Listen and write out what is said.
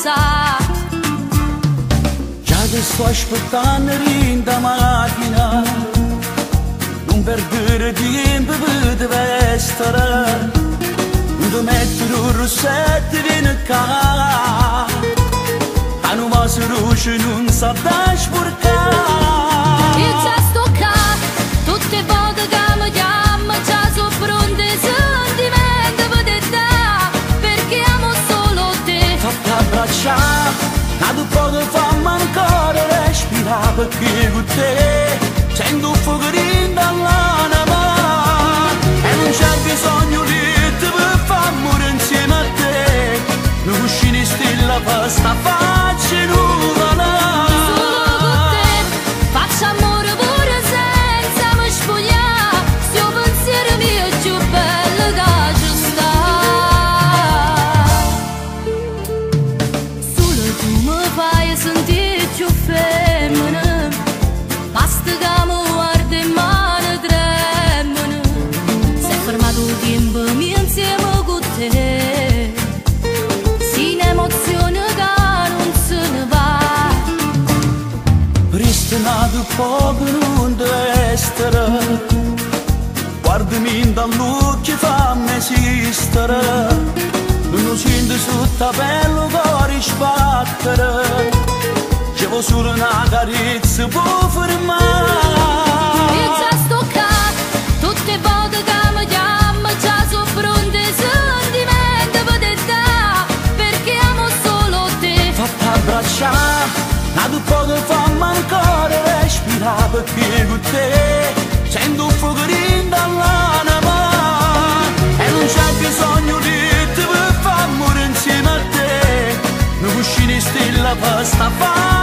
sa. Già che sto aspettando in da macchina, non perdere tempo per te vestire, non ti mettere un rossetto vieni qua, a non va se luce non sa da sporcare. E già sto qua, tutte volte che mi chiama, già so pronte sentimenti per te da, perché amo solo te. Fatti abbracciare, ma tu puoi farmi ancora respirare, perché con te sento un fuocherino dall'anima e non c'è bisogno di te per far morire insieme a te. Non uscire stella per sta faccia nuova. Solo con te faccio amore pure senza mi spogliare, sto pensiero mio è più bello che ci sta. Solo tu mi fai sentire più femmina, basta che mi guardi e mano tremano. Se è fermato il tempo mio insieme con te, si un'emozione che non se ne va. Pristinato poco non deve essere, guardami dall'occhio fammi esistere, non lo sento sotto bello cuore sbattere, ci vuole solo una carezza può fermare. E già sto qua, tutte volte che mi chiama, già so pronte sentimenti per te da, perché amo solo te. Fatti abbracciare, ma tu puoi farmi ancora respirare, perché con te sento un fuocherino dall'anima e non c'è bisogno di te per far morire insieme a te. Non uscire stella per sta faccia.